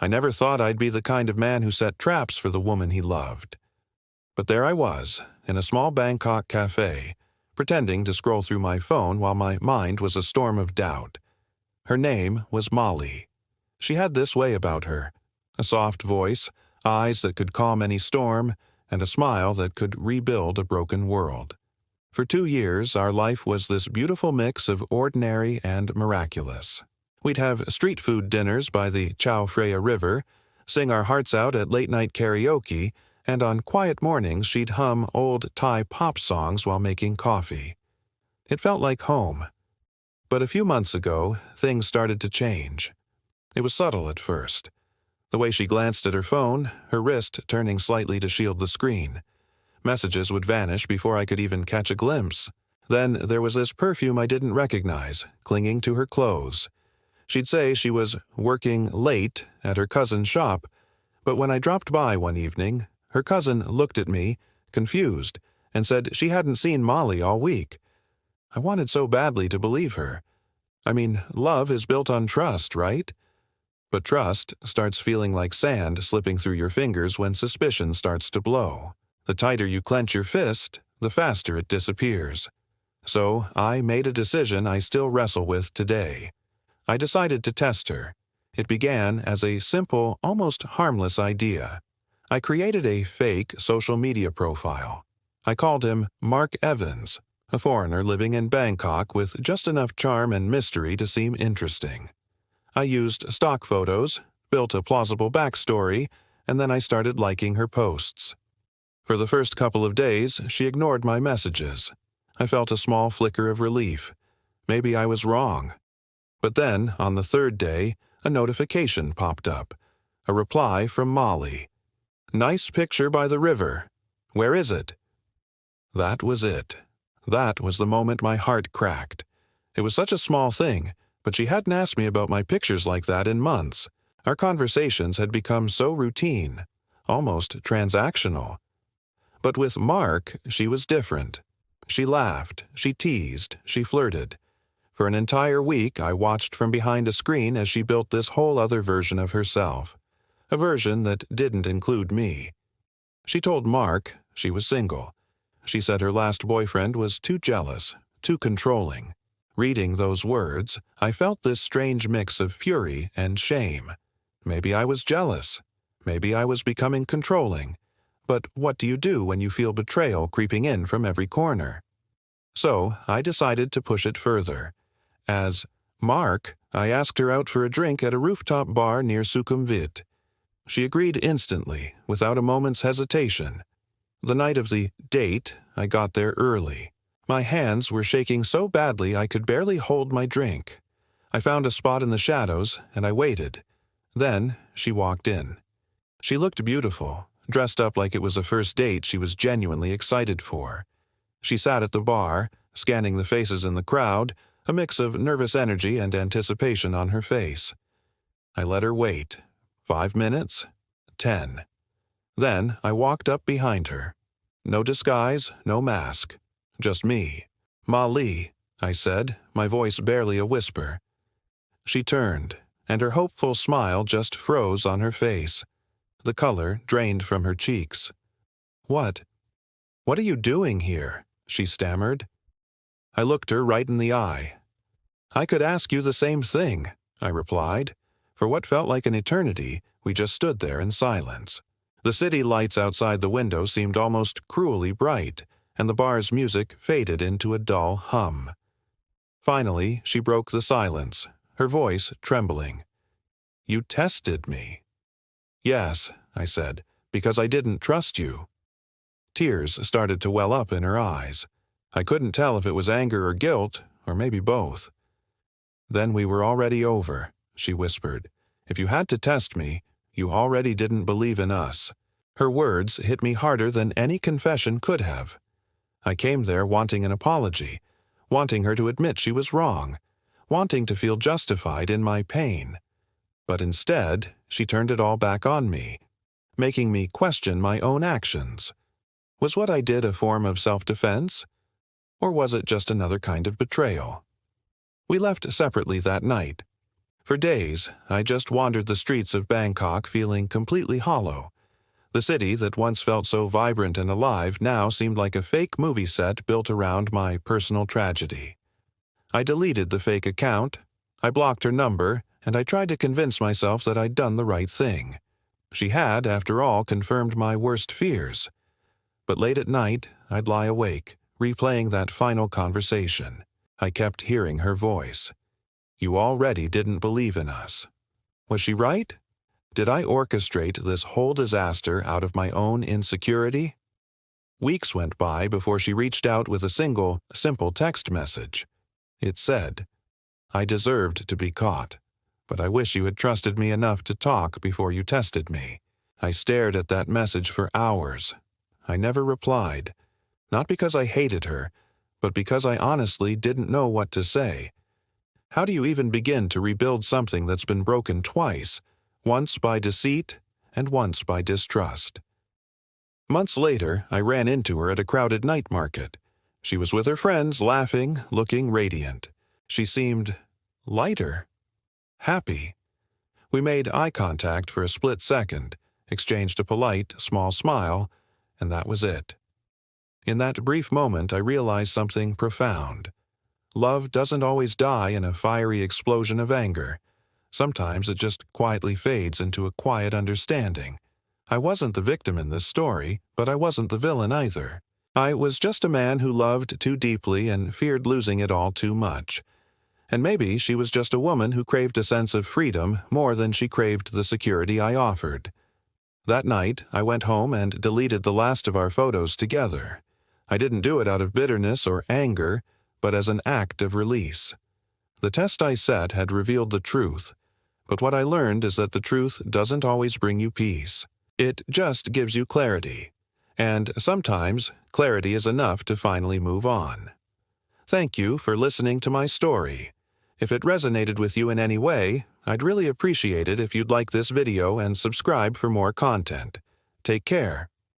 I never thought I'd be the kind of man who set traps for the woman he loved. But there I was, in a small Bangkok cafe, pretending to scroll through my phone while my mind was a storm of doubt. Her name was Molly. She had this way about her: a soft voice, eyes that could calm any storm, and a smile that could rebuild a broken world. For 2 years, our life was this beautiful mix of ordinary and miraculous. We'd have street food dinners by the Chao Phraya River, sing our hearts out at late-night karaoke, and on quiet mornings she'd hum old Thai pop songs while making coffee. It felt like home. But a few months ago, things started to change. It was subtle at first. The way she glanced at her phone, her wrist turning slightly to shield the screen. Messages would vanish before I could even catch a glimpse. Then there was this perfume I didn't recognize, clinging to her clothes. She'd say she was working late at her cousin's shop, but when I dropped by one evening, her cousin looked at me, confused, and said she hadn't seen Molly all week. I wanted so badly to believe her. I mean, love is built on trust, right? But trust starts feeling like sand slipping through your fingers when suspicion starts to blow. The tighter you clench your fist, the faster it disappears. So I made a decision I still wrestle with today. I decided to test her. It began as a simple, almost harmless idea. I created a fake social media profile. I called him Mark Evans, a foreigner living in Bangkok with just enough charm and mystery to seem interesting. I used stock photos, built a plausible backstory, and then I started liking her posts. For the first couple of days, she ignored my messages. I felt a small flicker of relief. Maybe I was wrong. But then, on the 3rd day, a notification popped up. A reply from Molly. "Nice picture by the river. Where is it?" That was it. That was the moment my heart cracked. It was such a small thing, but she hadn't asked me about my pictures like that in months. Our conversations had become so routine, almost transactional. But with Mark, she was different. She laughed, she teased, she flirted. For an entire week, I watched from behind a screen as she built this whole other version of herself. A version that didn't include me. She told Mark she was single. She said her last boyfriend was too jealous, too controlling. Reading those words, I felt this strange mix of fury and shame. Maybe I was jealous. Maybe I was becoming controlling. But what do you do when you feel betrayal creeping in from every corner? So I decided to push it further. As Mark, I asked her out for a drink at a rooftop bar near Sukhumvit. She agreed instantly, without a moment's hesitation. The night of the date, I got there early. My hands were shaking so badly I could barely hold my drink. I found a spot in the shadows, and I waited. Then she walked in. She looked beautiful, dressed up like it was a first date she was genuinely excited for. She sat at the bar, scanning the faces in the crowd, a mix of nervous energy and anticipation on her face. I let her wait. 5 minutes, 10. Then I walked up behind her. No disguise, no mask. Just me. "Molly," I said, my voice barely a whisper. She turned, and her hopeful smile just froze on her face. The color drained from her cheeks. What are you doing here?" she stammered. I looked her right in the eye. "I could ask you the same thing," I replied. For what felt like an eternity, we just stood there in silence. The city lights outside the window seemed almost cruelly bright, and the bar's music faded into a dull hum. Finally, she broke the silence, her voice trembling. "You tested me." "Yes," I said, "because I didn't trust you." Tears started to well up in her eyes. I couldn't tell if it was anger or guilt, or maybe both. "Then we were already over," she whispered. "If you had to test me, you already didn't believe in us." Her words hit me harder than any confession could have. I came there wanting an apology, wanting her to admit she was wrong, wanting to feel justified in my pain. But instead, she turned it all back on me, making me question my own actions. Was what I did a form of self-defense? Or was it just another kind of betrayal? We left separately that night. For days, I just wandered the streets of Bangkok feeling completely hollow. The city that once felt so vibrant and alive now seemed like a fake movie set built around my personal tragedy. I deleted the fake account, I blocked her number, and I tried to convince myself that I'd done the right thing. She had, after all, confirmed my worst fears. But late at night, I'd lie awake, replaying that final conversation. I kept hearing her voice. You already didn't believe in us. Was she right? Did I orchestrate this whole disaster out of my own insecurity? Weeks went by before she reached out with a single, simple text message. It said, I deserved to be caught, but I wish you had trusted me enough to talk before you tested me. I stared at that message for hours. I never replied, not because I hated her, but because I honestly didn't know what to say. How do you even begin to rebuild something that's been broken twice, once by deceit and once by distrust? Months later, I ran into her at a crowded night market. She was with her friends, laughing, looking radiant. She seemed lighter, happy. We made eye contact for a split second, exchanged a polite, small smile, and that was it. In that brief moment, I realized something profound. Love doesn't always die in a fiery explosion of anger. Sometimes it just quietly fades into a quiet understanding. I wasn't the victim in this story, but I wasn't the villain either. I was just a man who loved too deeply and feared losing it all too much. And maybe she was just a woman who craved a sense of freedom more than she craved the security I offered. That night, I went home and deleted the last of our photos together. I didn't do it out of bitterness or anger, but as an act of release. The test I set had revealed the truth, but what I learned is that the truth doesn't always bring you peace. It just gives you clarity. And sometimes, clarity is enough to finally move on. Thank you for listening to my story. If it resonated with you in any way, I'd really appreciate it if you'd like this video and subscribe for more content. Take care.